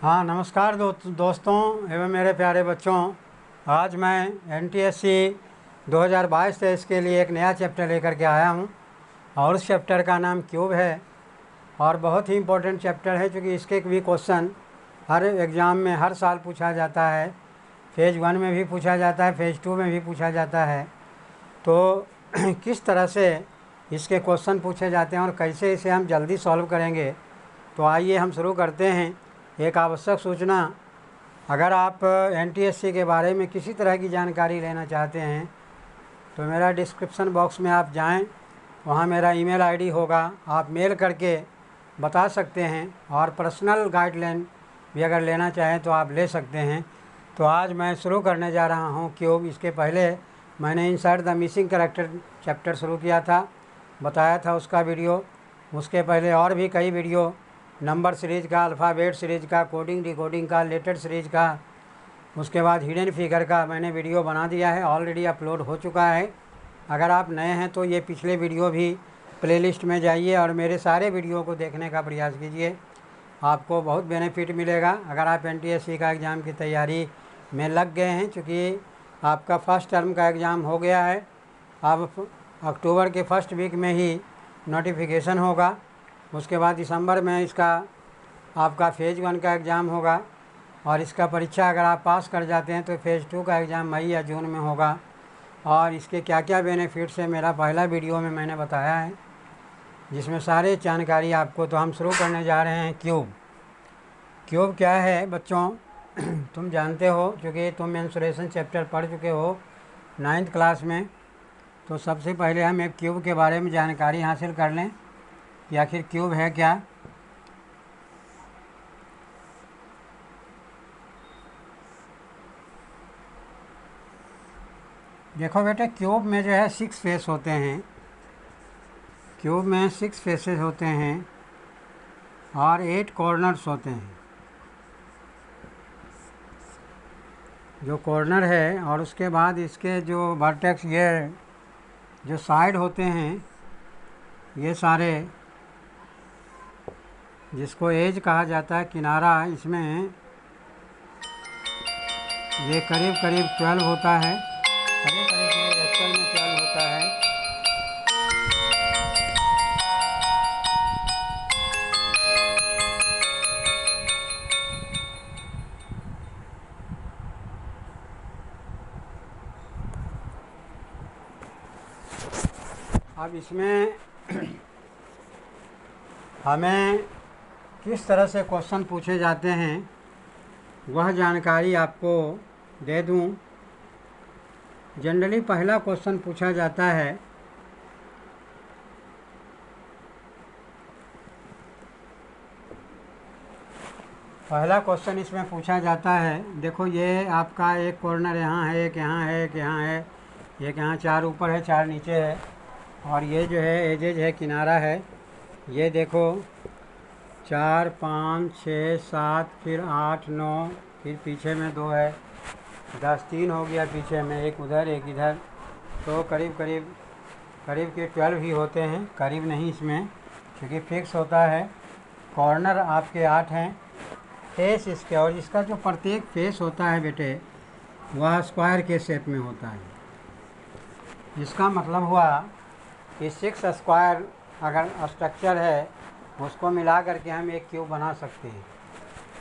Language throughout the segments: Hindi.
हाँ नमस्कार दोस्तों एवं मेरे प्यारे बच्चों। आज मैं NTSC 2022-23 के लिए एक नया चैप्टर लेकर के आया हूँ और उस चैप्टर का नाम क्यूब है और बहुत ही इम्पोर्टेंट चैप्टर है क्योंकि इसके भी क्वेश्चन हर एग्ज़ाम में हर साल पूछा जाता है। फेज़ 1 में भी पूछा जाता है, फेज़ 2 में भी पूछा जाता है। तो किस तरह से इसके क्वेश्चन पूछे जाते हैं और कैसे इसे हम जल्दी सॉल्व करेंगे, तो आइए हम शुरू करते हैं। एक आवश्यक सूचना, अगर आप NTSC के बारे में किसी तरह की जानकारी लेना चाहते हैं तो मेरा डिस्क्रिप्शन बॉक्स में आप जाएं, वहाँ मेरा ईमेल आईडी होगा, आप मेल करके बता सकते हैं और पर्सनल गाइडलाइन भी अगर लेना चाहें तो आप ले सकते हैं। तो आज मैं शुरू करने जा रहा हूँ क्यूब। इसके पहले मैंने inside the missing character chapter शुरू किया था, बताया था उसका वीडियो। उसके पहले और भी कई वीडियो, नंबर सीरीज़ का, अल्फ़ाबेट सीरीज़ का, कोडिंग डिकोडिंग का, लेटर सीरीज़ का, उसके बाद हिडन फिगर का मैंने वीडियो बना दिया है, ऑलरेडी अपलोड हो चुका है। अगर आप नए हैं तो ये पिछले वीडियो भी प्लेलिस्ट में जाइए और मेरे सारे वीडियो को देखने का प्रयास कीजिए, आपको बहुत बेनिफिट मिलेगा। अगर आप NTSC का एग्ज़ाम की तैयारी में लग गए हैं, चूँकि आपका फर्स्ट टर्म का एग्ज़ाम हो गया है, अब अक्टूबर के फर्स्ट वीक में ही नोटिफिकेशन होगा। उसके बाद दिसंबर में इसका आपका फेज़ 1 का एग्ज़ाम होगा और इसका परीक्षा अगर आप पास कर जाते हैं तो फेज़ 2 का एग्ज़ाम मई या जून में होगा। और इसके क्या क्या बेनिफिट्स है मेरा पहला वीडियो में मैंने बताया है, जिसमें सारे जानकारी आपको। तो हम शुरू करने जा रहे हैं क्यूब। क्यूब क्या है बच्चों, तुम जानते हो क्योंकि तुम मेंसुरेशन चैप्टर पढ़ चुके हो 9th क्लास में। तो सबसे पहले हम एक क्यूब के बारे में जानकारी हासिल कर लें कि आखिर क्यूब है क्या। देखो बेटे, क्यूब में जो है 6 फेस होते हैं। क्यूब में 6 फेसेस होते हैं और 8 कॉर्नर्स होते हैं। जो कॉर्नर है और उसके बाद इसके जो वर्टेक्स, ये जो साइड होते हैं, ये सारे, जिसको एज कहा जाता है, किनारा, इसमें ये करीब करीब 12 होता है। करीब करीब ये एक्चुअल में 12 होता है। अब इसमें हमें किस तरह से क्वेश्चन पूछे जाते हैं वह जानकारी आपको दे दूं। जनरली पहला क्वेश्चन पूछा जाता है, पहला क्वेश्चन इसमें पूछा जाता है, देखो ये आपका एक कॉर्नर यहाँ है, एक यहाँ है, एक यहाँ है, एक यहाँ, 4 ऊपर है, 4 नीचे है, और ये जो है एजेज है, किनारा है। ये देखो 4, 5, 6, 7, फिर 8, 9, फिर पीछे में 2 है, 10, 3 हो गया पीछे में, एक उधर एक इधर। तो करीब के 12 ही होते हैं, करीब नहीं इसमें, क्योंकि फिक्स होता है। कॉर्नर आपके 8 हैं। फेस इसके, और इसका जो प्रत्येक फेस होता है बेटे, वह स्क्वायर के शेप में होता है। इसका मतलब हुआ कि 6 स्क्वायर अगर स्ट्रक्चर है, उसको मिला करके हम एक क्यूब बना सकते हैं।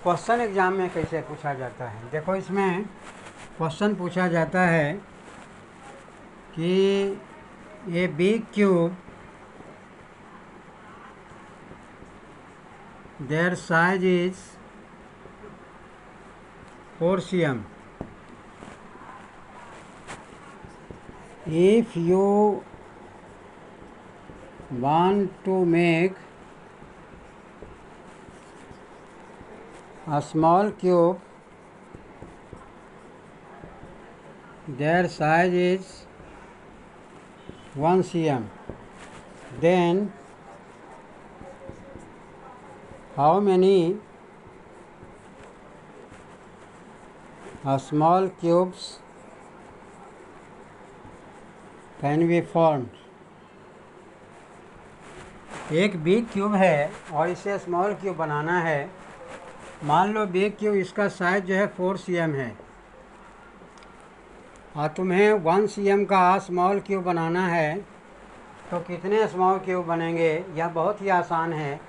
क्वेश्चन एग्ज़ाम में कैसे पूछा जाता है, देखो इसमें क्वेश्चन पूछा जाता है कि a big cube, there size is 4 cm. If you want to make a small cube, their size is 1 cm, then how many small cubes can be formed? एक बिग क्यूब है और इसे स्मॉल क्यूब बनाना है, मान लो बिग क्यूब इसका साइज जो है 4 cm है और तुम्हें 1 cm का स्मॉल क्यूब बनाना है, तो कितने स्मॉल क्यूब बनेंगे? यह बहुत ही आसान है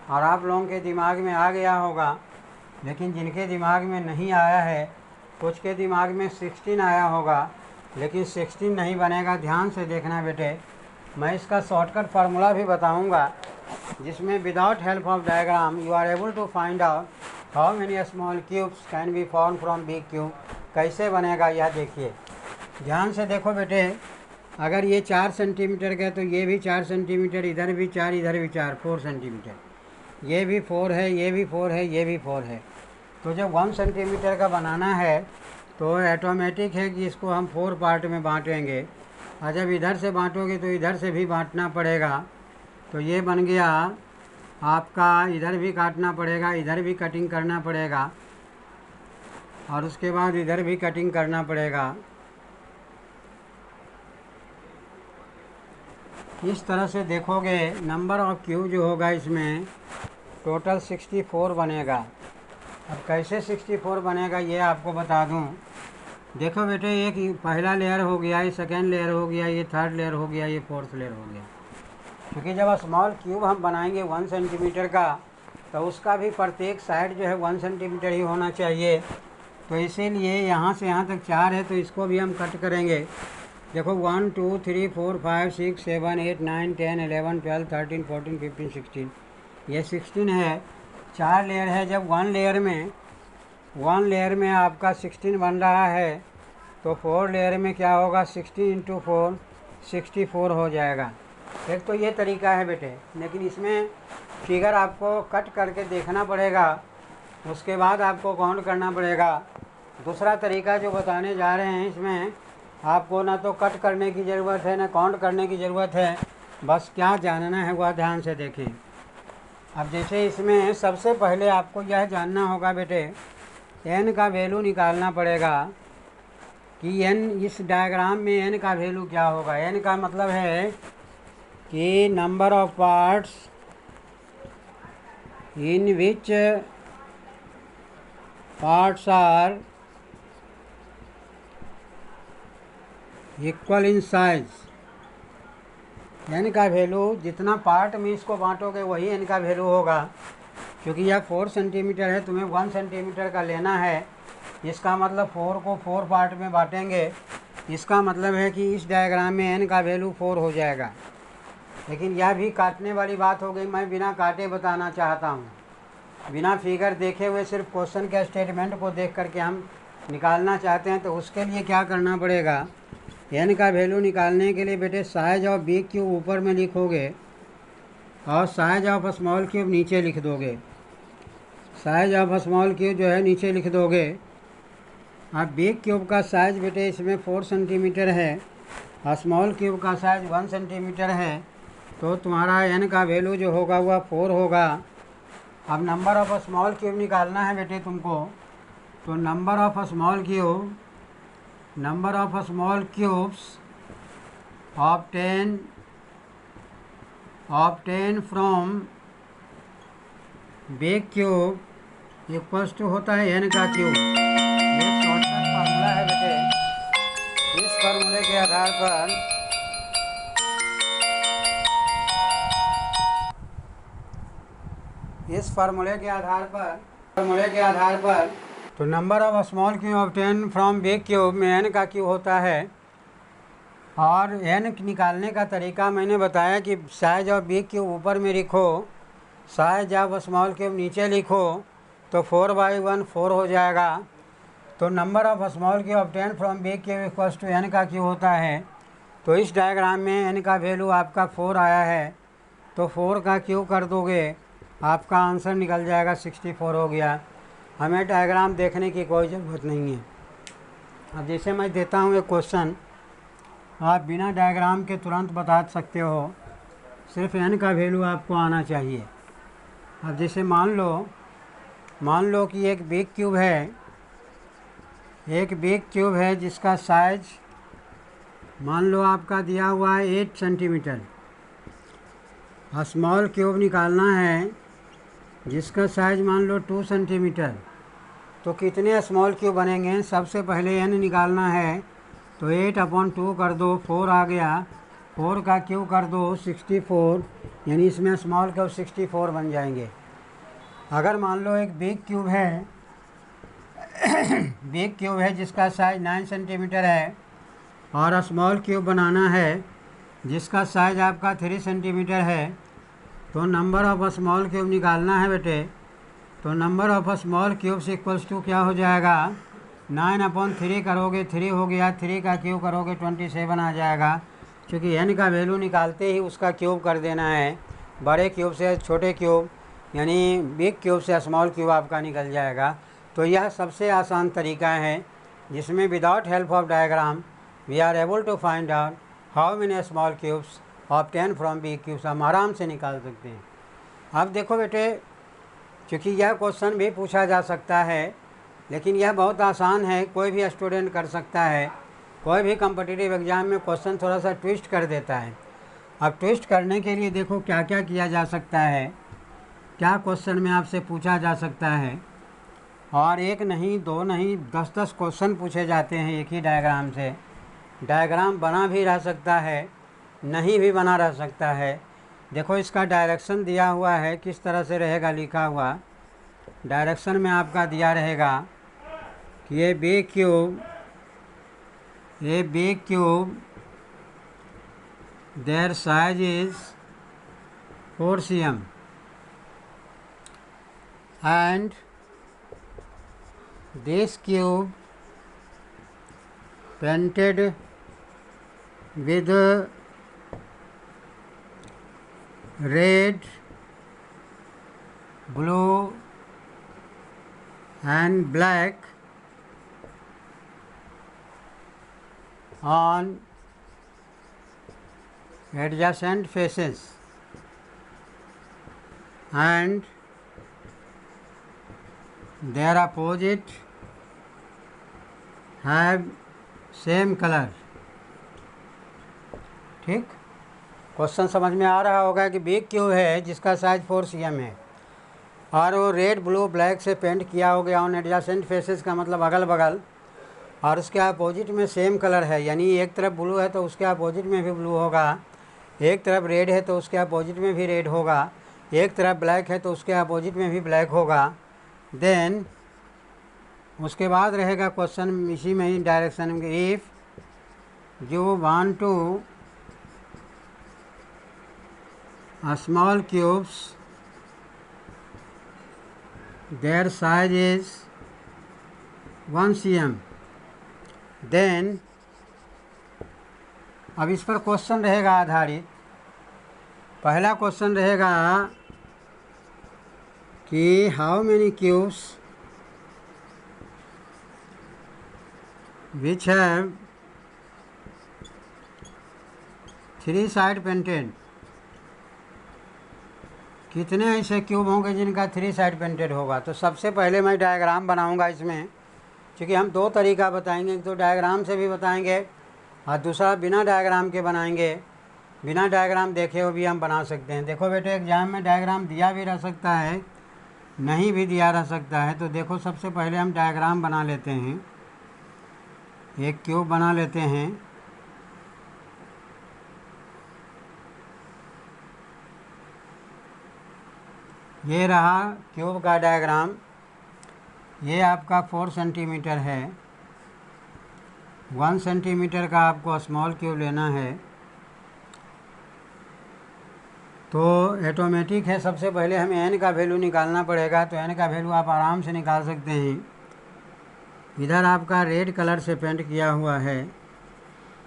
और आप लोगों के दिमाग में आ गया होगा, लेकिन जिनके दिमाग में नहीं आया है, कुछ के दिमाग में 16 आया होगा, लेकिन 16 नहीं बनेगा। ध्यान से देखना बेटे, मैं इसका शॉर्टकट फार्मूला भी बताऊंगा, जिसमें without help of diagram you are able to find out how many small cubes can be form from big cube. कैसे बनेगा यह देखिए, ध्यान से देखो बेटे। अगर ये 4 सेंटीमीटर का, तो ये भी 4 सेंटीमीटर, इधर भी 4, इधर भी 4, 4 सेंटीमीटर, ये भी 4 है, ये भी 4 है, ये भी 4 है। तो जब 1 सेंटीमीटर का बनाना है तो ऑटोमेटिक है कि इसको हम 4 पार्ट में बांटेंगे, और जब इधर से बांटोगे तो इधर से भी बांटना पड़ेगा। तो ये बन गया आपका, इधर भी काटना पड़ेगा, इधर भी कटिंग करना पड़ेगा, और उसके बाद इधर भी कटिंग करना पड़ेगा। इस तरह से देखोगे नंबर ऑफ क्यूब जो होगा इसमें टोटल 64 बनेगा। अब कैसे 64 बनेगा ये आपको बता दूं। देखो बेटे, एक पहला लेयर हो गया, ये सेकेंड लेयर हो गया, ये थर्ड लेयर हो गया, ये फोर्थ लेयर हो गया। क्योंकि जब स्मॉल क्यूब हम बनाएंगे 1 सेंटीमीटर का, तो उसका भी प्रत्येक साइड जो है 1 सेंटीमीटर ही होना चाहिए। तो इसीलिए यहाँ से यहाँ तक 4 है, तो इसको भी हम कट करेंगे। देखो 1 2 3 4 5 6 7 8 9 10 11 12 13 14 15 16, ये 16 है। 4 लेयर है। जब वन लेयर में आपका 16 बन रहा है, तो 4 लेयर में क्या होगा, 60 इंटू 4 64 हो जाएगा। एक तो ये तरीका है बेटे, लेकिन इसमें फिगर आपको कट करके देखना पड़ेगा, उसके बाद आपको काउंट करना पड़ेगा। दूसरा तरीका जो बताने जा रहे हैं, इसमें आपको ना तो कट करने की ज़रूरत है, ना काउंट करने की ज़रूरत है, बस क्या जानना है वह ध्यान से देखें। अब जैसे इसमें सबसे पहले आपको यह जानना होगा बेटे, n का वैल्यू निकालना पड़ेगा कि n, इस डायग्राम में n का वैल्यू क्या होगा। n का मतलब है कि number of parts in which parts are equal in size. n का वैल्यू, जितना पार्ट में इसको बांटोगे वही n का वैल्यू होगा। क्योंकि यह 4 सेंटीमीटर है, तुम्हें 1 सेंटीमीटर का लेना है, इसका मतलब 4 को 4 पार्ट में बांटेंगे। इसका मतलब है कि इस डायग्राम में n का वैल्यू 4 हो जाएगा। लेकिन यह भी काटने वाली बात हो गई, मैं बिना काटे बताना चाहता हूँ, बिना फिगर देखे हुए सिर्फ क्वेश्चन के स्टेटमेंट को देख करके हम निकालना चाहते हैं। तो उसके लिए क्या करना पड़ेगा, n का वैल्यू निकालने के लिए बेटे साइज ऑफ बिग क्यूब ऊपर में लिखोगे और साइज ऑफ स्मॉल क्यूब नीचे लिख दोगे। साइज ऑफ स्मॉल क्यूब जो है नीचे लिख दोगे। अब बिग क्यूब का साइज बेटे इसमें 4 सेंटीमीटर है और स्मॉल क्यूब का साइज 1 सेंटीमीटर है, तो तुम्हारा n का वैल्यू जो होगा वह 4 होगा। अब नंबर ऑफ स्मॉल क्यूब निकालना है बेटे तुमको, तो number of small cubes obtain from big cube equals to होता है n का क्यूब। ये शॉर्टकट फार्मूला है बेटे। इस फार्मूले के आधार पर तो number of small cube obtain from big cube में n का क्यूब होता है। और n निकालने का तरीका मैंने बताया कि साइज ऑफ बिग क्यूब ऊपर में लिखो, साइज ऑफ स्मॉल क्यूब नीचे लिखो, तो 4/1 4 हो जाएगा। तो number of small cube obtain from big cube equals to n का क्यूब होता है। तो इस डायग्राम में n का वैल्यू आपका 4 आया है, तो 4 का क्यूब कर दोगे, आपका आंसर निकल जाएगा, 64 हो गया। हमें डायग्राम देखने की कोई ज़रूरत नहीं है। अब जैसे मैं देता हूँ एक क्वेश्चन, आप बिना डायग्राम के तुरंत बता सकते हो, सिर्फ n का वैल्यू आपको आना चाहिए। अब जैसे मान लो कि एक बिग क्यूब है जिसका साइज मान लो आपका दिया हुआ है 8 सेंटीमीटर। स्मॉल क्यूब निकालना है जिसका साइज मान लो 2 सेंटीमीटर, तो कितने स्मॉल क्यूब बनेंगे? सबसे पहले n निकालना है, तो 8/2 कर दो, 4 आ गया। 4 का क्यूब कर दो 64, यानी इसमें स्मॉल क्यूब 64 बन जाएंगे। अगर मान लो एक बिग क्यूब है बिग क्यूब है जिसका साइज 9 सेंटीमीटर है, और स्मॉल क्यूब बनाना है जिसका साइज आपका 3 सेंटीमीटर है, तो नंबर ऑफ स्मॉल क्यूब निकालना है बेटे। तो number of small cubes equals to क्या हो जाएगा? 9/3 करोगे 3 हो गया, 3 का क्यूब करोगे 27 आ जाएगा। क्योंकि n का वैल्यू निकालते ही उसका क्यूब कर देना है, बड़े क्यूब से छोटे क्यूब, यानी बिग क्यूब से स्मॉल क्यूब आपका निकल जाएगा। तो यह सबसे आसान तरीका है जिसमें without help of diagram we are able to find out how many small cubes obtain from big cubes. हम आराम से निकाल सकते हैं। अब देखो बेटे, क्योंकि यह क्वेश्चन भी पूछा जा सकता है, लेकिन यह बहुत आसान है, कोई भी स्टूडेंट कर सकता है। कोई भी कॉम्पिटिटिव एग्ज़ाम में क्वेश्चन थोड़ा सा ट्विस्ट कर देता है। अब ट्विस्ट करने के लिए देखो क्या क्या किया जा सकता है, क्या क्वेश्चन में आपसे पूछा जा सकता है। और एक नहीं, दो नहीं, 10-10 क्वेश्चन पूछे जाते हैं एक ही डायग्राम से। डायग्राम बना भी रह सकता है, नहीं भी बना रह सकता है। देखो इसका डायरेक्शन दिया हुआ है, किस तरह से रहेगा लिखा हुआ। डायरेक्शन में आपका दिया रहेगा कि ये big cube there size is 4 cm and this cube painted with red, blue and black on adjacent faces, and their opposite have same color। ठीक, क्वेश्चन समझ में आ रहा होगा कि बिग क्यूब है जिसका साइज 4 cm है, और वो रेड, ब्लू, ब्लैक से पेंट किया हो गया ऑन एडजेसेंट फेसेस का मतलब अगल बगल, और उसके अपोजिट में सेम कलर है, यानी एक तरफ ब्लू है तो उसके अपोजिट में भी ब्लू होगा, एक तरफ रेड है तो उसके अपोजिट में भी रेड होगा, एक तरफ ब्लैक है तो उसके अपोजिट में भी ब्लैक होगा। देन उसके बाद रहेगा क्वेश्चन इसी में ही डायरेक्शन में, if you want to small cubes their size is 1 cm, then अब इस पर क्वेश्चन रहेगा आधारित। पहला क्वेश्चन रहेगा कि how many cubes which have 3 side painted, कितने ऐसे क्यूब होंगे जिनका 3 साइड पेंटेड होगा। तो सबसे पहले मैं डायग्राम बनाऊंगा इसमें, क्योंकि हम दो तरीका बताएंगे, एक तो डायग्राम से भी बताएंगे और दूसरा बिना डायग्राम के बनाएंगे। बिना डायग्राम देखे हुए भी हम बना सकते हैं। देखो बेटे, एग्जाम में डायग्राम दिया भी रह सकता है, नहीं भी दिया रह सकता है। तो देखो सबसे पहले हम डायग्राम बना लेते हैं, एक क्यूब बना लेते हैं। ये रहा क्यूब का डायग्राम। ये आपका 4 सेंटीमीटर है, 1 सेंटीमीटर का आपको स्मॉल क्यूब लेना है। तो ऑटोमेटिक है, सबसे पहले हमें n का वैल्यू निकालना पड़ेगा। तो n का वैल्यू आप आराम से निकाल सकते हैं। इधर आपका रेड कलर से पेंट किया हुआ है,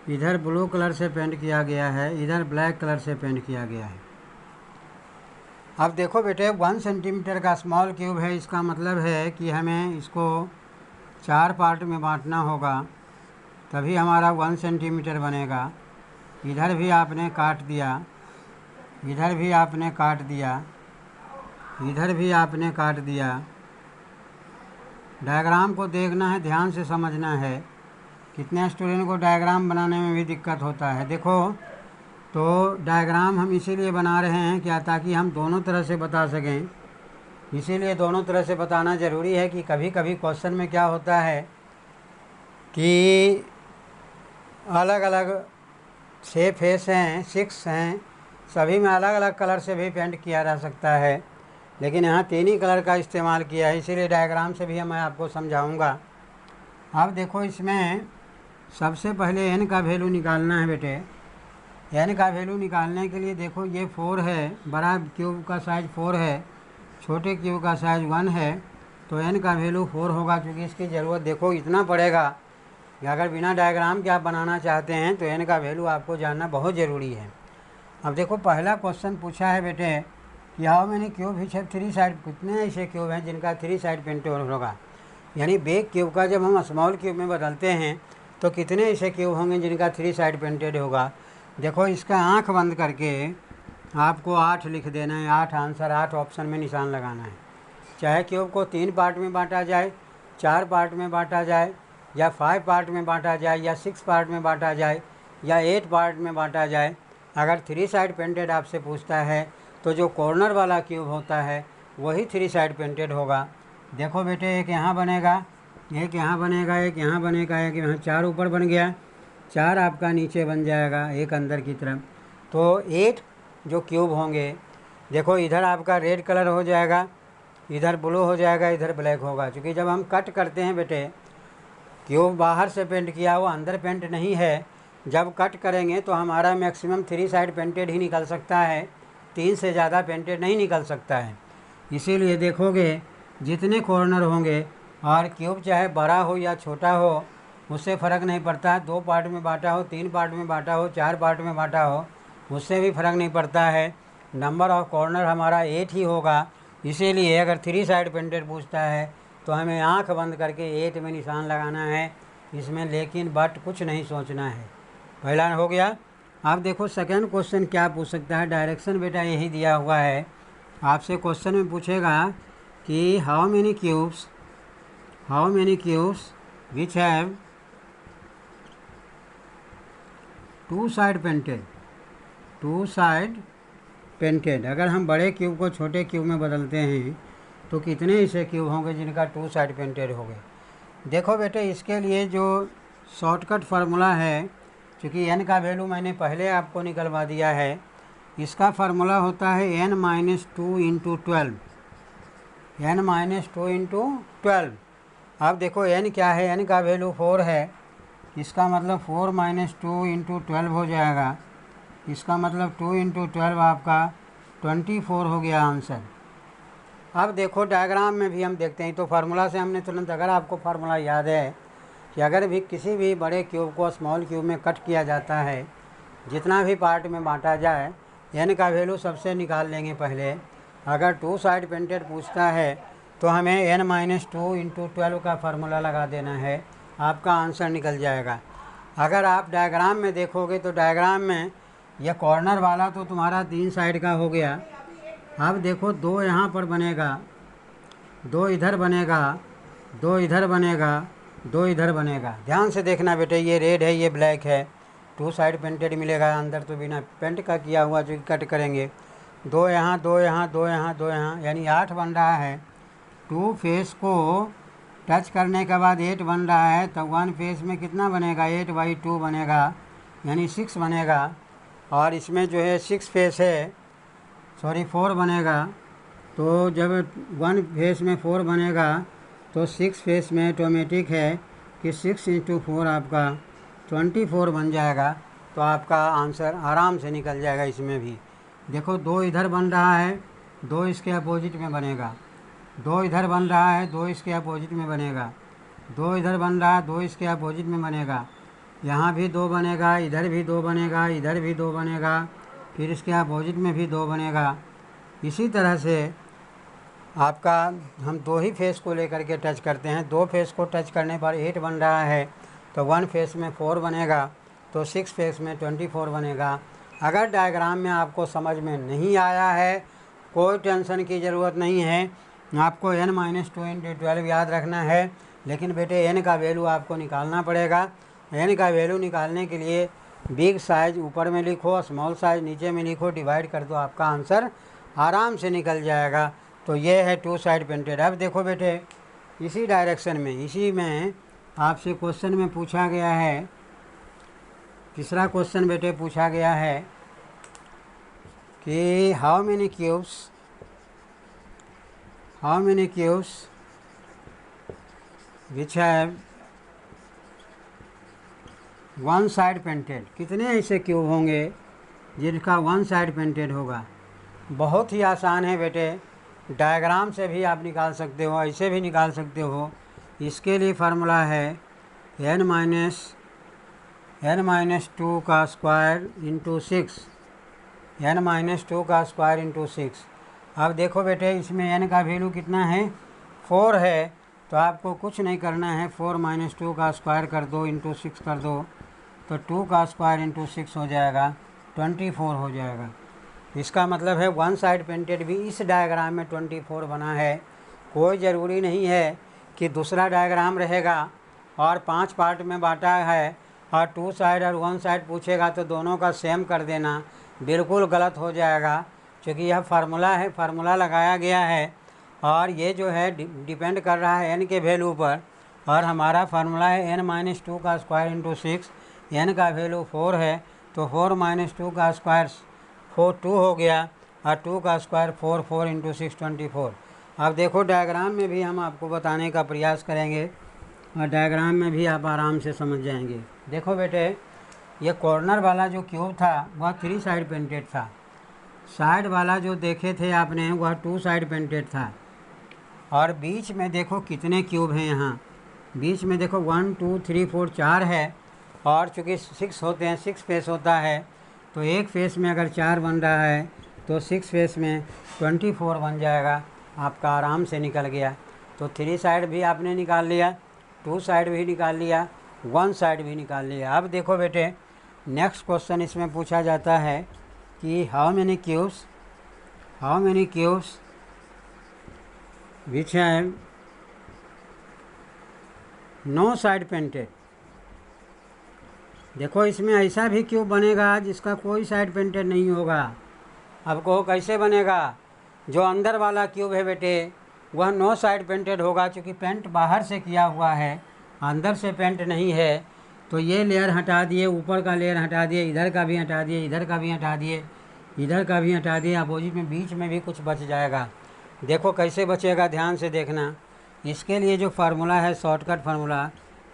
इधर ब्लू कलर से पेंट किया गया है, इधर ब्लैक कलर से पेंट किया गया है। अब देखो बेटे, 1 सेंटीमीटर का स्मॉल क्यूब है, इसका मतलब है कि हमें इसको 4 पार्ट में बांटना होगा, तभी हमारा 1 सेंटीमीटर बनेगा। इधर भी आपने काट दिया, इधर भी आपने काट दिया, इधर भी आपने काट दिया। डायग्राम को देखना है, ध्यान से समझना है। कितने स्टूडेंट को डायग्राम बनाने में भी दिक्कत होता है। देखो, तो डायग्राम हम इसीलिए बना रहे हैं क्या, ताकि हम दोनों तरह से बता सकें इसीलिए दोनों तरह से बताना ज़रूरी है कि कभी कभी क्वेश्चन में क्या होता है कि अलग अलग 6 फेस हैं, 6 हैं, सभी में अलग अलग कलर से भी पेंट किया जा सकता है, लेकिन यहाँ 3 ही कलर का इस्तेमाल किया है, इसीलिए डायग्राम से भी मैं आपको समझाऊंगा। अब देखो इसमें सबसे पहले n का वैल्यू निकालना है बेटे। n का वैल्यू निकालने के लिए देखो ये 4 है, बड़ा क्यूब का साइज़ 4 है, छोटे क्यूब का साइज़ 1 है, तो n का वैल्यू 4 होगा। क्योंकि इसकी ज़रूरत देखो इतना पड़ेगा कि अगर बिना डायग्राम के आप बनाना चाहते हैं तो n का वैल्यू आपको जानना बहुत ज़रूरी है। अब देखो पहला क्वेश्चन पूछा है बेटे कि how many cube which have 3 side, कितने ऐसे क्यूब हैं जिनका 3 साइड पेंटेड होगा। यानी बिग क्यूब का जब हम स्मॉल क्यूब में बदलते हैं तो कितने ऐसे क्यूब होंगे जिनका 3 साइड पेंटेड होगा। देखो इसका आँख बंद करके आपको 8 लिख देना है, 8 आंसर, 8 ऑप्शन में निशान लगाना है। चाहे क्यूब को 3 पार्ट में बांटा जाए, 4 पार्ट में बांटा जाए, या 5 पार्ट में बांटा जाए, या 6 पार्ट में बांटा जाए, या 8 पार्ट में बांटा जाए, अगर 3 साइड पेंटेड आपसे पूछता है तो जो कॉर्नर वाला क्यूब होता है वही 3 साइड पेंटेड होगा। देखो बेटे एक यहाँ बनेगा, एक यहाँ बनेगा, एक यहाँ बनेगा, एक यहाँ, 4 ऊपर बन गया, 4 आपका नीचे बन जाएगा, एक अंदर की तरफ। तो 8 जो क्यूब होंगे, देखो इधर आपका रेड कलर हो जाएगा, इधर ब्लू हो जाएगा, इधर ब्लैक होगा। क्योंकि जब हम कट करते हैं बेटे, क्यूब बाहर से पेंट किया वो अंदर पेंट नहीं है, जब कट करेंगे तो हमारा मैक्सिमम 3 साइड पेंटेड ही निकल सकता है, 3 से ज़्यादा पेंटेड नहीं निकल सकता है। इसीलिए देखोगे जितने कॉर्नर होंगे, और क्यूब चाहे बड़ा हो या छोटा हो उससे फ़र्क नहीं पड़ता, 2 पार्ट में बांटा हो, 3 पार्ट में बांटा हो, 4 पार्ट में बांटा हो, उससे भी फ़र्क नहीं पड़ता है। नंबर ऑफ कॉर्नर हमारा 8 ही होगा। इसीलिए अगर 3 साइड पेंटेड पूछता है तो हमें आंख बंद करके 8 में निशान लगाना है इसमें, लेकिन बट कुछ नहीं सोचना है। पहला हो गया। अब देखो सेकंड क्वेश्चन क्या पूछ सकता है। डायरेक्शन बेटा यही दिया हुआ है, आपसे क्वेश्चन में पूछेगा कि how many cubes which have 2 side painted. अगर हम बड़े क्यूब को छोटे क्यूब में बदलते हैं तो कितने ऐसे क्यूब होंगे जिनका 2 साइड पेंटेड होंगे। देखो बेटे इसके लिए जो शॉर्टकट फार्मूला है, क्योंकि n का वैल्यू मैंने पहले आपको निकलवा दिया है, इसका फार्मूला होता है n - 2 × 12, n - 2 × 12। अब देखो n क्या है, n का वैल्यू 4 है, इसका मतलब 4 - 2 × 12 हो जाएगा। इसका मतलब 2 × 12 आपका 24 हो गया आंसर। अब देखो डायग्राम में भी हम देखते हैं, तो फार्मूला से हमने तुरंत, अगर आपको फार्मूला याद है कि अगर भी किसी भी बड़े क्यूब को स्मॉल क्यूब में कट किया जाता है, जितना भी पार्ट में बांटा जाए, n का वैल्यू सबसे निकाल लेंगे पहले। अगर 2 साइड पेंटेड पूछता है तो हमें n - 2 × 12 का फार्मूला लगा देना है, आपका आंसर निकल जाएगा। अगर आप डायग्राम में देखोगे तो डायग्राम में यह कॉर्नर वाला तो तुम्हारा 3 साइड का हो गया। अब देखो 2 यहाँ पर बनेगा, 2 इधर बनेगा, 2 इधर बनेगा, 2 इधर बनेगा। ध्यान से देखना बेटे, ये रेड है, ये ब्लैक है, 2 साइड पेंटेड मिलेगा। अंदर तो बिना पेंट का किया हुआ जो कट करेंगे, 2 यहाँ, 2 यहाँ, 2 यहाँ, 2 यहाँ, यानी 8 बन रहा है। 2 फेस को टच करने के बाद 8 बन रहा है, तो 1 फेस में कितना बनेगा, 8/2 बनेगा, यानी 6 बनेगा। और इसमें जो है 6 फेस है, 4 बनेगा। तो जब 1 फेस में 4 बनेगा तो 6 फेस में ऑटोमेटिक है कि 6 × 4 आपका 24 बन जाएगा। तो आपका आंसर आराम से निकल जाएगा। इसमें भी देखो 2 इधर बन रहा है, 2 इसके अपोजिट में बनेगा, 2 इधर बन रहा है, 2 इसके अपोजिट में बनेगा, 2 इधर बन रहा है, 2 इसके अपोजिट में बनेगा, यहाँ भी 2 बनेगा, इधर भी 2 बनेगा, इधर भी 2 बनेगा, फिर इसके अपोजिट में भी 2 बनेगा। इसी तरह से आपका हम 2 ही फेस को लेकर के टच करते हैं। 2 फेस को टच करने पर 8 बन रहा है, तो 1 फेस में 4 बनेगा, तो 6 फेस में 24 बनेगा। अगर डायग्राम में आपको समझ में नहीं आया है, कोई टेंशन की ज़रूरत नहीं है, आपको n - 2 × 12 याद रखना है, लेकिन बेटे n का वैल्यू आपको निकालना पड़ेगा। n का वैल्यू निकालने के लिए बिग साइज ऊपर में लिखो, स्मॉल साइज नीचे में लिखो, डिवाइड कर दो, आपका आंसर आराम से निकल जाएगा। तो ये है टू साइड पेंटेड। अब देखो बेटे, इसी डायरेक्शन में, इसी में आपसे क्वेश्चन में पूछा गया है, तीसरा क्वेश्चन बेटे पूछा गया है कि how many cubes which have one side painted, कितने ऐसे क्यूब होंगे जिनका वन साइड पेंटेड होगा। बहुत ही आसान है बेटे, डायग्राम से भी आप निकाल सकते हो, ऐसे भी निकाल सकते हो। इसके लिए फार्मूला है n माइनस टू का square into six, n minus two का स्क्वायर इंटू सिक्स। अब देखो बेटे, इसमें n का वैल्यू कितना है, 4 है, तो आपको कुछ नहीं करना है, 4 माइनस टू का स्क्वायर कर दो, इंटू 6 कर दो, तो 2 का स्क्वायर इंटू 6 हो जाएगा, 24 हो जाएगा। इसका मतलब है वन साइड पेंटेड भी इस डायग्राम में 24 बना है। कोई ज़रूरी नहीं है कि दूसरा डायग्राम रहेगा और 5 पार्ट में बांटा है और 2 साइड और 1 साइड पूछेगा तो दोनों का सेम कर देना, बिल्कुल गलत हो जाएगा। क्योंकि यह फार्मूला है, फार्मूला लगाया गया है और ये जो है डिपेंड कर रहा है n के वैल्यू पर, और हमारा फार्मूला है n माइनस टू का स्क्वायर इंटू 6, n का वैल्यू 4 है, तो 4 माइनस टू का स्क्वायर 2 हो गया और 2 का स्क्वायर 4 इंटू 6 24। अब देखो डायग्राम में भी हम आपको बताने का प्रयास करेंगे और डायग्राम में भी आप आराम से समझ जाएंगे। देखो बेटे, ये कॉर्नर वाला जो क्यूब था वह 3 साइड पेंटेड था, साइड वाला जो देखे थे आपने वह 2 साइड पेंटेड था, और बीच में देखो कितने क्यूब हैं यहाँ, बीच में देखो 1 2 3 4 4 है, और चूँकि 6 होते हैं, 6 फेस होता है, तो एक फेस में अगर 4 बन रहा है तो 6 फेस में 24 बन जाएगा, आपका आराम से निकल गया। तो 3 साइड भी आपने निकाल लिया, 2 साइड भी निकाल लिया, 1 साइड भी निकाल लिया। अब देखो बेटे, नेक्स्ट क्वेश्चन इसमें पूछा जाता है कि how many cubes which have no side painted. देखो इसमें ऐसा भी क्यूब बनेगा जिसका कोई साइड पेंटेड नहीं होगा। अब कहो कैसे बनेगा, जो अंदर वाला क्यूब है बेटे वह नो साइड पेंटेड होगा, क्योंकि पेंट बाहर से किया हुआ है, अंदर से पेंट नहीं है। तो ये लेयर हटा दिए, ऊपर का लेयर हटा दिए, इधर का भी हटा दिए, इधर का भी हटा दिए, इधर का भी हटा दिए, अपोजिट में बीच में भी कुछ बच जाएगा। देखो कैसे बचेगा, ध्यान से देखना। इसके लिए जो फार्मूला है, shortcut formula,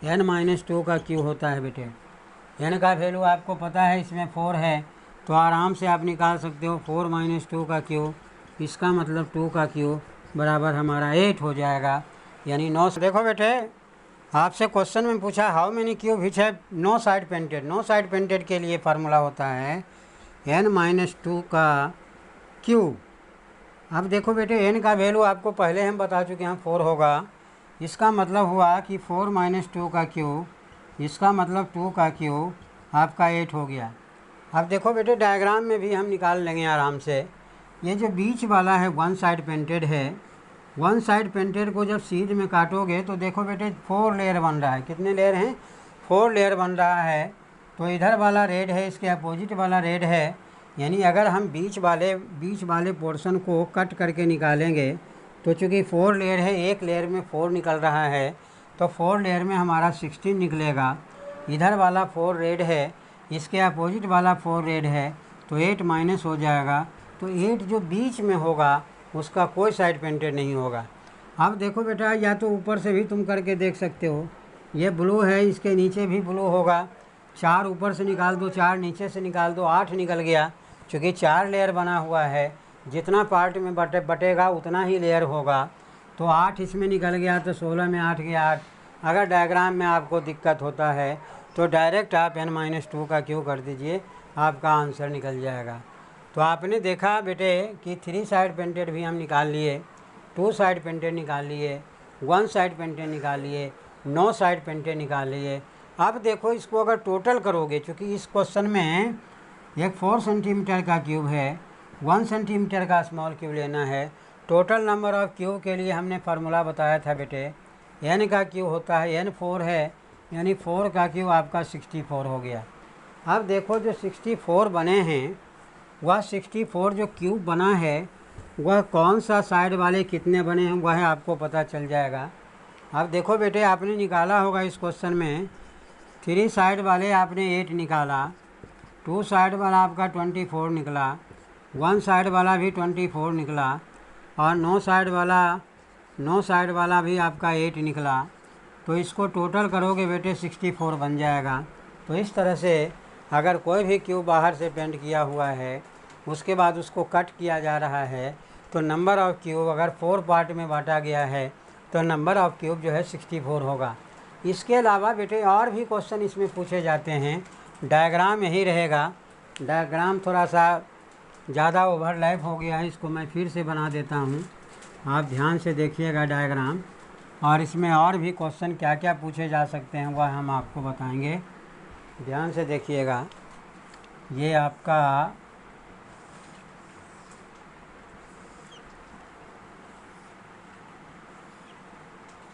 n minus two का क्यू होता है बेटे। n का वैल्यू आपको पता है, इसमें 4 है, तो आराम से आप निकाल सकते हो 4 माइनस टू का क्यू, इसका मतलब 2 का क्यू बराबर हमारा 8 हो जाएगा, यानी 9। देखो बेटे, आपसे क्वेश्चन में पूछा हाउ मेनी क्यूब विच है no side painted. No side painted के लिए फार्मूला होता है n माइनस टू का क्यूब। अब देखो बेटे, n का वैल्यू आपको पहले हम बता चुके हैं 4 होगा, इसका मतलब हुआ कि 4 माइनस टू का क्यूब, इसका मतलब 2 का क्यूब आपका 8 हो गया। अब देखो बेटे, डायग्राम में भी हम निकाल लेंगे आराम से। ये जो बीच वाला है 1 साइड पेंटेड है, 1 साइड पेंटेड को जब सीध में काटोगे तो देखो बेटे 4 लेयर बन रहा है। कितने लेयर हैं, 4 लेयर बन रहा है। तो इधर वाला रेड है, इसके अपोजिट वाला रेड है, यानी अगर हम बीच वाले पोर्शन को कट करके निकालेंगे तो चूँकि 4 लेयर है, एक लेयर में 4 निकल रहा है, तो 4 लेयर में हमारा 16 निकलेगा। इधर वाला 4 रेड है, इसके अपोजिट वाला 4 रेड है, तो 8 माइनस हो जाएगा। तो 8 जो बीच में होगा उसका कोई साइड पेंटेड नहीं होगा। अब देखो बेटा, या तो ऊपर से भी तुम करके देख सकते हो, ये ब्लू है, इसके नीचे भी ब्लू होगा। 4 ऊपर से निकाल दो, 4 नीचे से निकाल दो, 8 निकल गया। चूँकि 4 लेयर बना हुआ है, जितना पार्ट में बटेगा उतना ही लेयर होगा, तो 8 इसमें निकल गया, तो 16 में 8 गया 8। अगर डायग्राम में आपको दिक्कत होता है तो डायरेक्ट आप n माइनस टू का क्यू कर दीजिए, आपका आंसर निकल जाएगा। तो आपने देखा बेटे कि 3 साइड पेंटेड भी हम निकाल लिए, 2 साइड पेंटेड निकाल लिए, 1 साइड पेंटेड निकाल लिए, 9 साइड पेंटेड निकाल लिए। अब देखो इसको अगर टोटल करोगे, चूँकि इस क्वेश्चन में एक 4 सेंटीमीटर का क्यूब है, 1 सेंटीमीटर का स्मॉल क्यूब लेना है। टोटल नंबर ऑफ क्यूब के लिए हमने फार्मूला बताया था बेटे, n का क्यूब होता है, n 4 है, यानी 4 का क्यूब आपका 64 हो गया। अब देखो जो 64 बने हैं, वह 64 जो क्यूब बना है वह कौन सा साइड वाले कितने बने हैं वह आपको पता चल जाएगा। अब देखो बेटे, आपने निकाला होगा इस क्वेश्चन में 3 साइड वाले आपने 8 निकाला, 2 साइड वाला आपका 24 निकला, 1 साइड वाला भी 24 निकला और 9 साइड वाला भी आपका 8 निकला। तो इसको टोटल करोगे बेटे 64 बन जाएगा। तो इस तरह से अगर कोई भी क्यूब बाहर से पेंट किया हुआ है उसके बाद उसको कट किया जा रहा है तो नंबर ऑफ़ क्यूब अगर 4 पार्ट में बांटा गया है तो नंबर ऑफ़ क्यूब जो है 64 होगा। इसके अलावा बेटे और भी क्वेश्चन इसमें पूछे जाते हैं। डायग्राम यही रहेगा। डायग्राम थोड़ा सा ज़्यादा ओवरलैप हो गया है, इसको मैं फिर से बना देता हूँ, आप ध्यान से देखिएगा डायग्राम। और इसमें और भी क्वेश्चन क्या क्या पूछे जा सकते हैं वह हम आपको बताएंगे, ध्यान से देखिएगा। ये आपका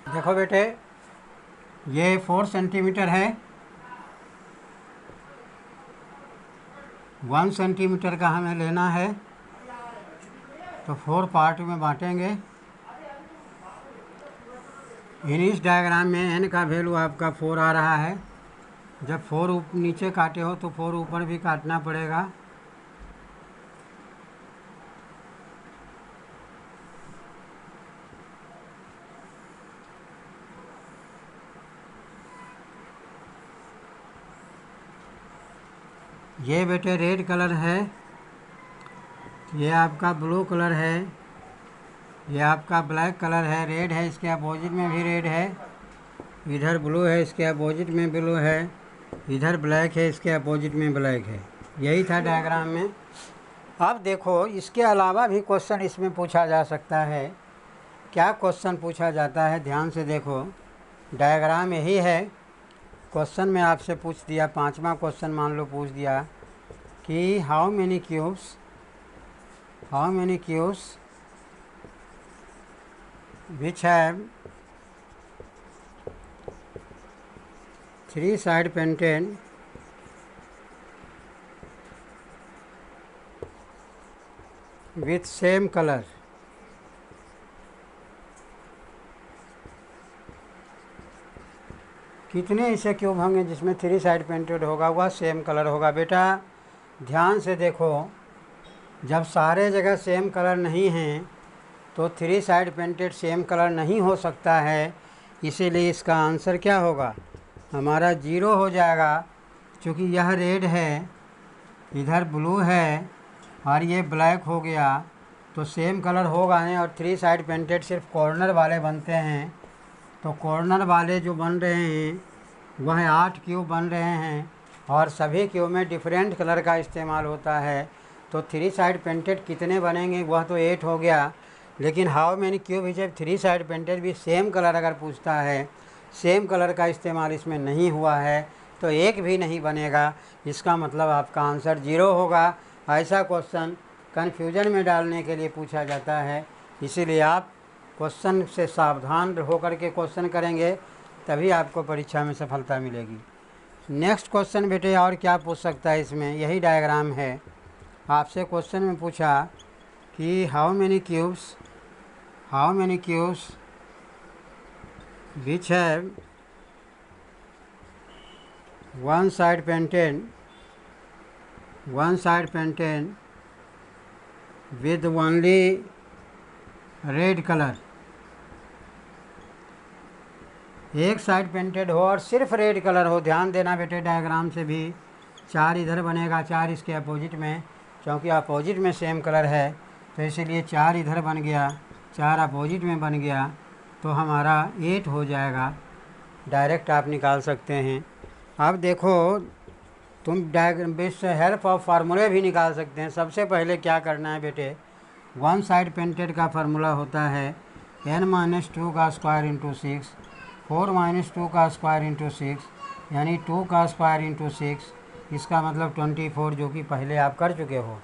देखो बेटे, ये 4 सेंटीमीटर है, 1 सेंटीमीटर का हमें लेना है तो 4 पार्ट में बांटेंगे। इस डायग्राम में n का वैल्यू आपका 4 आ रहा है। जब 4 नीचे काटे हो तो 4 ऊपर भी काटना पड़ेगा। ये बेटे रेड कलर है, ये आपका ब्लू कलर है, ये आपका ब्लैक कलर है। रेड है, इसके अपोजिट में भी रेड है, इधर ब्लू है, इसके अपोजिट में ब्लू है, इधर ब्लैक है, इसके अपोजिट में ब्लैक है। यही था डायग्राम में। अब देखो, इसके अलावा भी क्वेश्चन इसमें पूछा जा सकता है। क्या क्वेश्चन पूछा जाता है, ध्यान से देखो। डायग्राम यही है। क्वेश्चन में आपसे पूछ दिया, 5वां क्वेश्चन मान लो पूछ दिया कि how many cubes which have 3 side painted with same color। कितने ऐसे क्यूब होंगे जिसमें 3 साइड पेंटेड होगा, वह सेम कलर होगा। बेटा ध्यान से देखो, जब सारे जगह सेम कलर नहीं हैं तो 3 साइड पेंटेड सेम कलर नहीं हो सकता है। इसीलिए इसका आंसर क्या होगा, हमारा 0 हो जाएगा। क्योंकि यह रेड है, इधर ब्लू है और ये ब्लैक हो गया तो सेम कलर होगा नहीं। और 3 साइड पेंटेड सिर्फ कॉर्नर वाले बनते हैं, तो कॉर्नर वाले जो बन रहे हैं वह 8 क्यूब बन रहे हैं और सभी क्यूब में डिफरेंट कलर का इस्तेमाल होता है। तो 3 साइड पेंटेड कितने बनेंगे, वह तो 8 हो गया। लेकिन how many cube is 3 side painted भी सेम कलर अगर पूछता है, सेम कलर का इस्तेमाल इसमें नहीं हुआ है तो एक भी नहीं बनेगा। इसका मतलब आपका आंसर 0 होगा। ऐसा क्वेश्चन कन्फ्यूजन में डालने के लिए पूछा जाता है। इसीलिए आप क्वेश्चन से सावधान होकर के क्वेश्चन करेंगे तभी आपको परीक्षा में सफलता मिलेगी। नेक्स्ट क्वेश्चन बेटे और क्या पूछ सकता है, इसमें यही डायग्राम है। आपसे क्वेश्चन में पूछा कि how many cubes which have 1 side painted with only red colour. एक साइड पेंटेड हो और सिर्फ रेड कलर हो। ध्यान देना बेटे, डायग्राम से भी 4 इधर बनेगा, 4 इसके अपोजिट में, क्योंकि अपोजिट में सेम कलर है तो इसीलिए 4 इधर बन गया, 4 अपोजिट में बन गया तो हमारा 8 हो जाएगा। डायरेक्ट आप निकाल सकते हैं। अब देखो, तुम बेस हेल्प ऑफ फार्मूले भी निकाल सकते हैं। सबसे पहले क्या करना है बेटे, 1 साइड पेंटेड का फार्मूला होता है n-2 का स्क्वायर इंटू 6, 4 - 2 का स्क्वायर इंटू 6, यानी 2 का स्क्वायर इंटू 6, इसका मतलब 24, जो कि पहले आप कर चुके हो।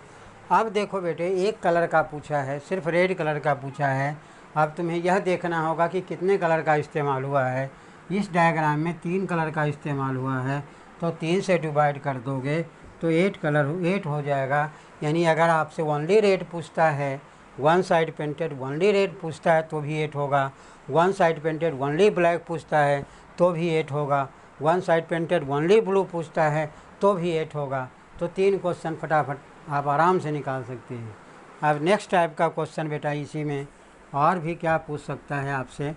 अब देखो बेटे, एक कलर का पूछा है, सिर्फ रेड कलर का पूछा है। अब तुम्हें यह देखना होगा कि कितने कलर का इस्तेमाल हुआ है। इस डायग्राम में 3 कलर का इस्तेमाल हुआ है, तो 3 से डिवाइड कर दोगे तो 8 हो जाएगा। यानी अगर आपसे ओनली रेड पूछता है one side painted only red पूछता है तो भी 8 होगा, one side painted only black पूछता है तो भी 8 होगा, one side painted only blue पूछता है तो भी 8 होगा। तो 3 क्वेश्चन फटाफट आप आराम से निकाल सकते हैं। अब नेक्स्ट टाइप का क्वेश्चन बेटा इसी में और भी क्या पूछ सकता है आपसे,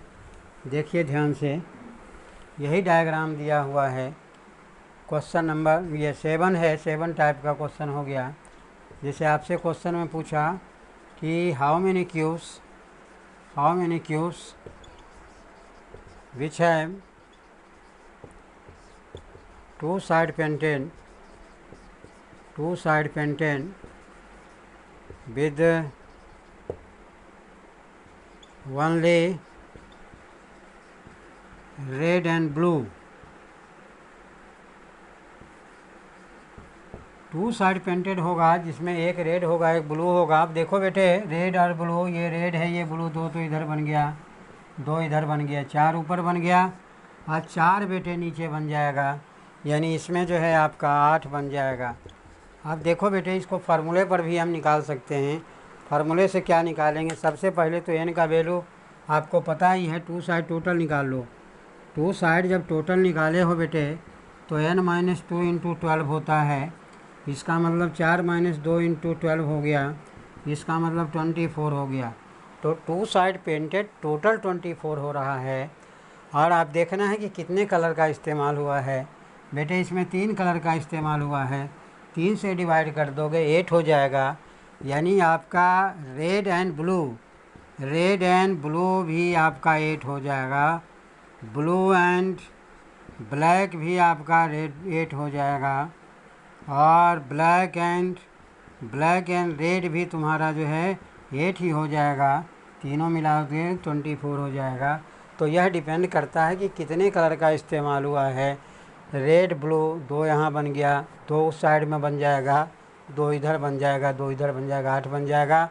देखिए ध्यान से, यही डायग्राम दिया हुआ है। क्वेश्चन नंबर ये 7 है, 7 टाइप का क्वेश्चन हो गया। जैसे आपसे क्वेश्चन में पूछा कि how many cubes which have two side painted with only red and blue। Two side painted होगा जिसमें एक रेड होगा एक ब्लू होगा। आप देखो बेटे, रेड और ब्लू, ये रेड है ये ब्लू, दो तो इधर बन गया, दो इधर बन गया, 4 ऊपर बन गया और 4 बेटे नीचे बन जाएगा, यानी इसमें जो है आपका 8 बन जाएगा। आप देखो बेटे, इसको फार्मूले पर भी हम निकाल सकते हैं। फार्मूले से क्या निकालेंगे, सबसे पहले तो n का वैल्यू आपको पता ही है, टू साइड टोटल निकाल लो। टू साइड जब टोटल निकाले हो बेटे तो n-2 इंटू 12 होता है, इसका मतलब 4 - 2 इंटू 12 हो गया, इसका मतलब 24 हो गया। तो टू साइड पेंटेड टोटल 24 हो रहा है। और आप देखना है कि कितने कलर का इस्तेमाल हुआ है। बेटे इसमें 3 कलर का इस्तेमाल हुआ है, 3 से डिवाइड कर दोगे 8 हो जाएगा, यानी आपका रेड एंड ब्लू भी आपका 8 हो जाएगा, ब्लू एंड ब्लैक भी आपका 8 हो जाएगा, और ब्लैक एंड रेड भी तुम्हारा जो है 8 ही हो जाएगा। तीनों मिला के 24 हो जाएगा। तो यह डिपेंड करता है कि कितने कलर का इस्तेमाल हुआ है। रेड ब्लू 2 यहाँ बन गया, 2 उस साइड में बन जाएगा, 2 इधर बन जाएगा, 2 इधर बन जाएगा, 8 बन जाएगा।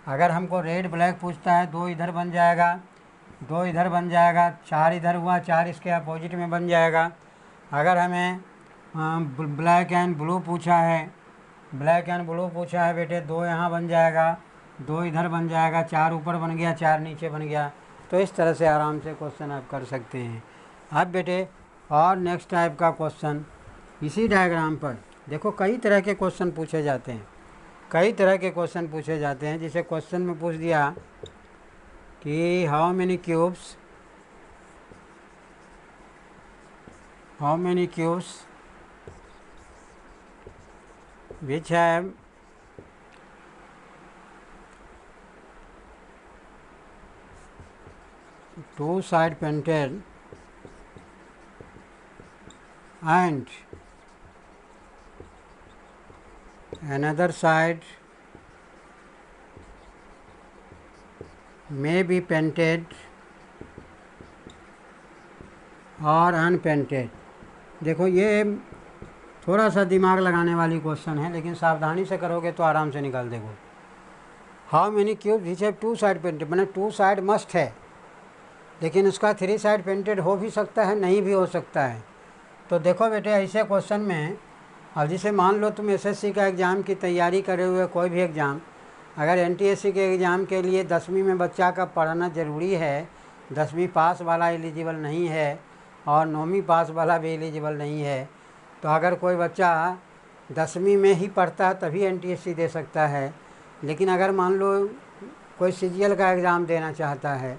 अगर हमको रेड ब्लैक पूछता है 2 इधर बन जाएगा, 2 इधर बन जाएगा, 4 इधर हुआ, 4 इसके अपोजिट में बन जाएगा। अगर हमें ब्लैक एंड ब्लू पूछा है बेटे, 2 यहाँ बन जाएगा, 2 इधर बन जाएगा, 4 ऊपर बन गया, 4 नीचे बन गया। तो इस तरह से आराम से क्वेश्चन आप कर सकते हैं। अब बेटे और नेक्स्ट टाइप का क्वेश्चन इसी डायग्राम पर देखो, कई तरह के क्वेश्चन पूछे जाते हैं। जैसे क्वेश्चन में पूछ दिया कि how many cubes which have two side painted and another side may be painted और अनपेंटेड। देखो ये थोड़ा सा दिमाग लगाने वाली क्वेश्चन है, लेकिन सावधानी से करोगे तो आराम से निकाल देगो। How many cube which have two side painted, मैंने टू साइड मस्ट है, लेकिन उसका 3 साइड पेंटेड हो भी सकता है, नहीं भी हो सकता है। तो देखो बेटे, ऐसे क्वेश्चन में अब जैसे मान लो तुम एसएससी का एग्ज़ाम की तैयारी करे हुए कोई भी एग्ज़ाम, अगर एनटीएससी के एग्ज़ाम के लिए 10वीं में बच्चा का पढ़ना ज़रूरी है, 10वीं पास वाला एलिजिबल नहीं है और 9वीं पास वाला भी एलिजिबल नहीं है, तो अगर कोई बच्चा 10वीं में ही पढ़ता है तभी एनटीएससी दे सकता है। लेकिन अगर मान लो कोई सीजीएल का एग्ज़ाम देना चाहता है,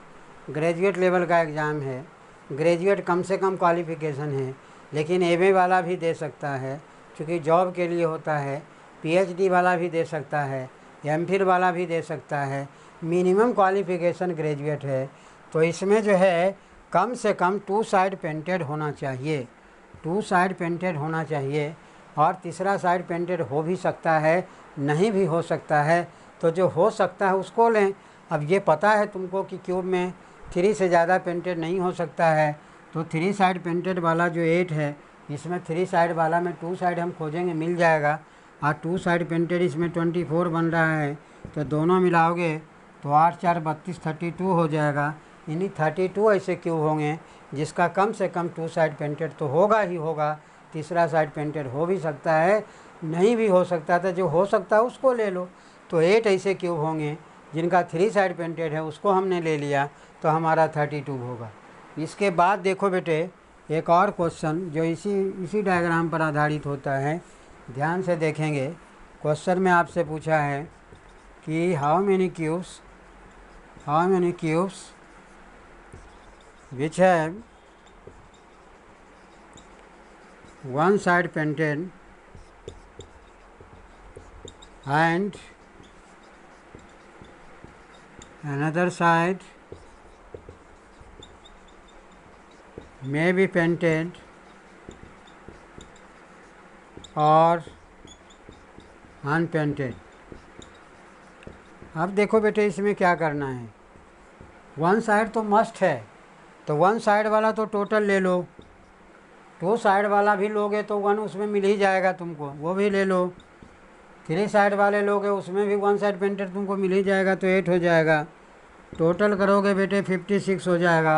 ग्रेजुएट लेवल का एग्ज़ाम है, ग्रेजुएट कम से कम क्वालिफ़िकेशन है, लेकिन एमए वाला भी दे सकता है क्योंकि जॉब के लिए होता है, पीएचडी वाला भी दे सकता है, एमफिल वाला भी दे सकता है, मिनिमम क्वालिफ़िकेशन ग्रेजुएट है। तो इसमें जो है कम से कम 2 साइड पेंटेड होना चाहिए, 2 साइड पेंटेड होना चाहिए। और तीसरा साइड पेंटेड हो भी सकता है, नहीं भी हो सकता है, तो जो हो सकता है उसको लें। अब ये पता है तुमको कि क्यूब में 3 से ज़्यादा पेंटेड नहीं हो सकता है, तो 3 साइड पेंटेड वाला जो 8 है, इसमें 3 साइड वाला में 2 साइड हम खोजेंगे, मिल जाएगा। और 2 साइड पेंटेड इसमें 24 बन रहा है, तो दोनों मिलाओगे तो 8 4 32 32 हो जाएगा। यानी 32 ऐसे क्यूब होंगे जिसका कम से कम 2 साइड पेंटेड तो होगा ही होगा। तीसरा साइड पेंटेड हो भी सकता है, नहीं भी हो सकता था, जो हो सकता है उसको ले लो। तो 8 ऐसे क्यूब होंगे जिनका 3 साइड पेंटेड है उसको हमने ले लिया तो हमारा 32 होगा। इसके बाद देखो बेटे एक और क्वेश्चन जो इसी डायग्राम पर आधारित होता है, ध्यान से देखेंगे। क्वेश्चन में आपसे पूछा है कि how many cubes which have one side painted and another side may be painted or unpainted। अब देखो बेटे इसमें क्या करना है, वन साइड तो मस्ट है, तो वन साइड वाला तो टोटल ले लो, 2 साइड वाला भी लोगे तो 1 उसमें मिल ही जाएगा तुमको, वो भी ले लो। 3 साइड वाले लोगे उसमें भी 1 साइड पेंटेड तुमको मिल ही जाएगा, तो 8 हो जाएगा। टोटल करोगे बेटे 56 हो जाएगा,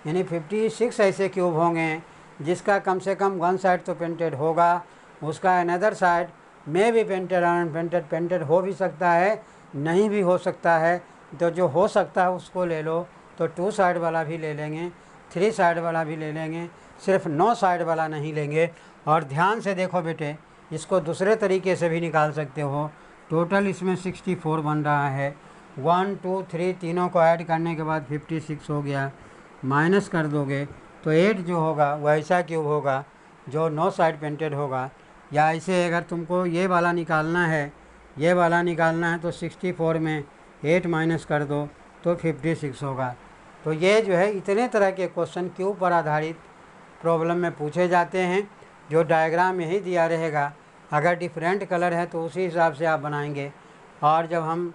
यानी 56 ऐसे क्यूब होंगे जिसका कम से कम 1 साइड तो पेंटेड होगा, उसका अनदर साइड में भी पेंटेड अनपेंटेड पेंटेड हो भी सकता है, नहीं भी हो सकता है, तो जो हो सकता है उसको ले लो। तो 2 साइड वाला भी ले लेंगे, 3 साइड वाला भी ले लेंगे, सिर्फ 9 साइड वाला नहीं लेंगे। और ध्यान से देखो बेटे इसको दूसरे तरीके से भी निकाल सकते हो। टोटल इसमें 64 बन रहा है, 1 2 3 तीनों को ऐड करने के बाद 56 हो गया, माइनस कर दोगे तो 8 जो होगा वह ऐसा क्यूब होगा जो 9 साइड पेंटेड होगा। या ऐसे अगर तुमको ये वाला निकालना है तो 64 में 8 माइनस कर दो तो 56 होगा। तो ये जो है इतने तरह के क्वेश्चन क्यूब पर आधारित प्रॉब्लम में पूछे जाते हैं, जो डायग्राम यही दिया रहेगा। अगर डिफरेंट कलर है तो उसी हिसाब से आप बनाएंगे, और जब हम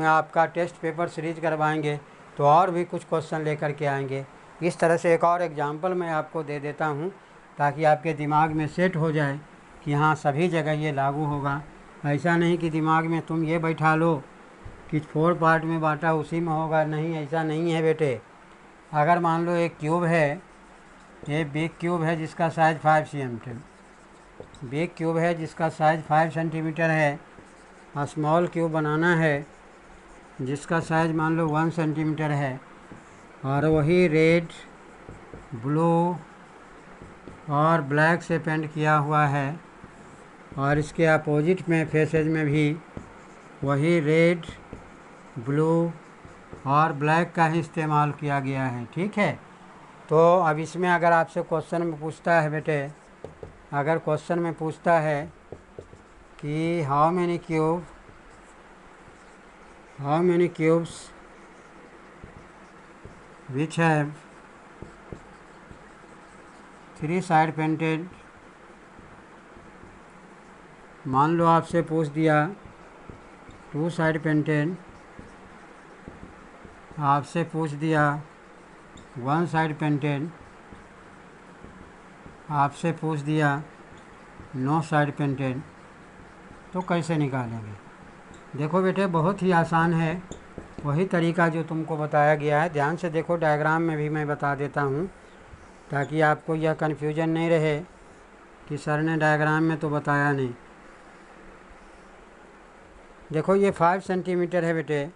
आपका टेस्ट पेपर सीरीज करवाएंगे तो और भी कुछ क्वेश्चन लेकर के आएंगे। इस तरह से एक और एग्जांपल मैं आपको दे देता हूँ ताकि आपके दिमाग में सेट हो जाए कि हाँ सभी जगह ये लागू होगा। ऐसा नहीं कि दिमाग में तुम ये बैठा लो कि 4 पार्ट में बांटा उसी में होगा, नहीं, ऐसा नहीं है बेटे। अगर मान लो एक क्यूब है, ये बिग क्यूब है जिसका साइज़ 5 सेंटीमीटर, बिग क्यूब है जिसका साइज़ 5 सेंटीमीटर है, और स्मॉल क्यूब बनाना है जिसका साइज़ मान लो 1 सेंटीमीटर है, और वही रेड, ब्लू और ब्लैक से पेंट किया हुआ है, और इसके अपोजिट में फेसेज में भी वही रेड, ब्लू और ब्लैक का ही इस्तेमाल किया गया है। ठीक है, तो अब इसमें अगर आपसे क्वेश्चन में पूछता है बेटे, अगर क्वेश्चन में पूछता है कि how many cubes which have 3 side painted, मान लो आपसे पूछ दिया 2 साइड पेंटेड, आपसे पूछ दिया 1 साइड पेंटेड, आपसे पूछ दिया 9 साइड पेंटेड, तो कैसे निकालेंगे? देखो बेटे बहुत ही आसान है, वही तरीका जो तुमको बताया गया है। ध्यान से देखो, डायग्राम में भी मैं बता देता हूँ ताकि आपको यह कन्फ्यूजन नहीं रहे कि सर ने डायग्राम में तो बताया नहीं। देखो ये 5 सेंटीमीटर है बेटे,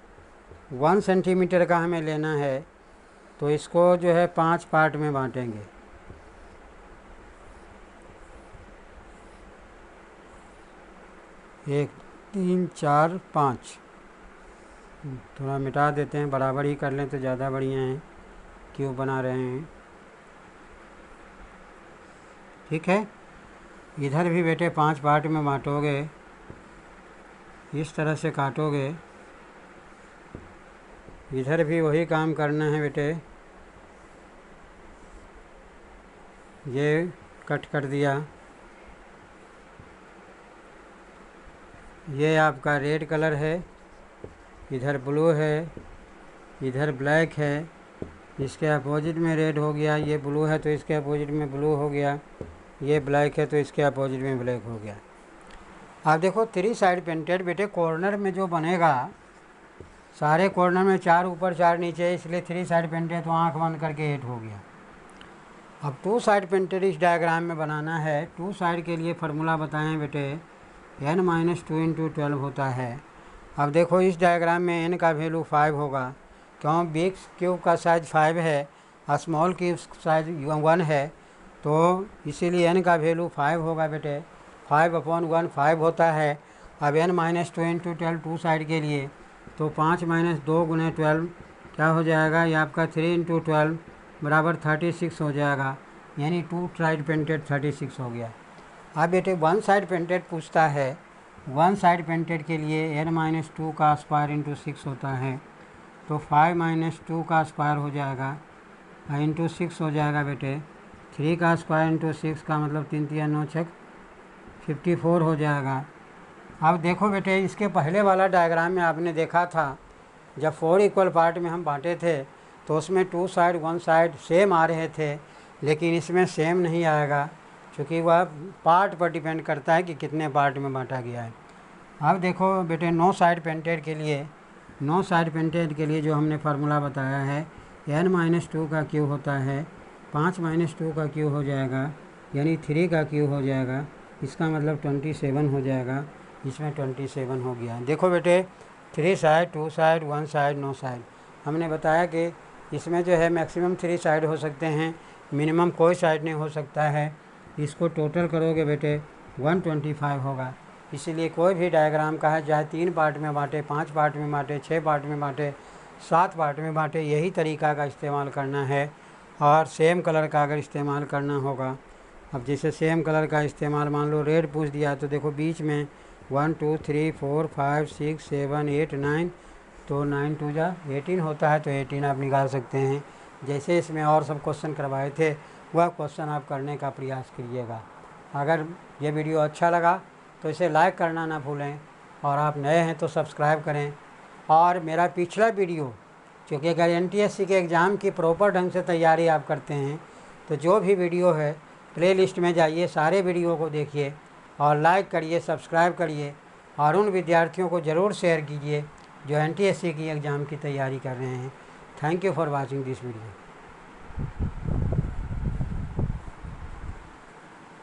1 सेंटीमीटर का हमें लेना है, तो इसको जो है 5 पार्ट में बांटेंगे। एक 3 4 5, थोड़ा मिटा देते हैं, बराबर ही कर लें तो ज़्यादा बढ़िया है, क्यों बना रहे हैं। ठीक है, इधर भी बेटे 5 पार्ट में बांटोगे, इस तरह से काटोगे, इधर भी वही काम करना है बेटे। ये कट कर दिया, ये आपका रेड कलर है, इधर ब्लू है, इधर ब्लैक है, इसके अपोजिट में रेड हो गया, ये ब्लू है तो इसके अपोजिट में ब्लू हो गया, ये ब्लैक है तो इसके अपोजिट में ब्लैक हो गया। अब देखो 3 साइड पेंटेड बेटे, कॉर्नर में जो बनेगा, सारे कॉर्नर में 4 ऊपर 4 नीचे, इसलिए 3 साइड पेंटेड, तो आंख बंद करके 8 हो गया। अब 2 साइड पेंटेड इस डायग्राम में बनाना है। 2 साइड के लिए फार्मूला बताएं बेटे, n - 2 × 12 होता है। अब देखो इस डायग्राम में n का वैल्यू 5 होगा, क्यों बिग क्यूब का साइज 5 है, स्मॉल क्यूब साइज 1 है, तो इसीलिए n का वैल्यू 5 होगा बेटे। 5/1 5 होता है। अब n - 2 × 12 टू साइड के लिए, तो 5 - 2 × 12 क्या हो जाएगा, ये आपका 3 × 12 बराबर 36 हो जाएगा, यानी टू साइड पेंटेड 36 हो गया। अब बेटे वन साइड पेंटेड पूछता है। वन साइड पेंटेड के लिए n - 2 का स्क्वायर इंटू 6 होता है, तो 5 - 2 का स्क्वायर हो जाएगा इंटू 6 हो जाएगा बेटे। 3 का स्क्वायर इंटू 6 का मतलब 3 × 9 = 54 हो जाएगा। अब देखो बेटे इसके पहले वाला डायग्राम में आपने देखा था, जब 4 इक्वल पार्ट में हम बांटे थे तो उसमें 2 साइड 1 साइड सेम आ रहे थे, लेकिन इसमें सेम नहीं आएगा, क्योंकि वह पार्ट पर डिपेंड करता है कि कितने पार्ट में बांटा गया है। अब देखो बेटे नो साइड पेंटेड के लिए, नो साइड पेंटेड के लिए जो हमने फार्मूला बताया है, n - 2 का क्यूब होता है, 5 - 2 का क्यूब हो जाएगा, यानी 3 का क्यूब हो जाएगा, इसका मतलब 27 हो जाएगा। इसमें 27 हो गया। देखो बेटे 3 side 2 side 1 side no side, हमने बताया कि इसमें जो है मैक्सिमम 3 साइड हो सकते हैं, मिनिमम कोई साइड नहीं हो सकता है। इसको टोटल करोगे बेटे 125 होगा। इसीलिए कोई भी डायग्राम का है, चाहे 3 पार्ट में बांटे, 5 पार्ट में बांटे, 6 पार्ट में बांटे, 7 पार्ट में बांटे, यही तरीका का इस्तेमाल करना है। और सेम कलर का अगर इस्तेमाल करना होगा, अब जैसे सेम कलर का इस्तेमाल, मान लो रेड पूछ दिया, तो देखो बीच में 1 2 3 4 5 6 7 8 9, तो 9 2 जा 18 होता है, तो 18 आप निकाल सकते हैं। जैसे इसमें और सब क्वेश्चन करवाए थे, वह क्वेश्चन आप करने का प्रयास कीजिएगा। अगर ये वीडियो अच्छा लगा तो इसे लाइक करना ना भूलें, और आप नए हैं तो सब्सक्राइब करें। और मेरा पिछला वीडियो, क्योंकि अगर NTSC के एग्ज़ाम की प्रॉपर ढंग से तैयारी आप करते हैं, तो जो भी वीडियो है प्लेलिस्ट में जाइए, सारे वीडियो को देखिए और लाइक करिए, सब्सक्राइब करिए, और उन विद्यार्थियों को ज़रूर शेयर कीजिए जो NTSC की एग्ज़ाम की तैयारी कर रहे हैं। Thank you for watching this video.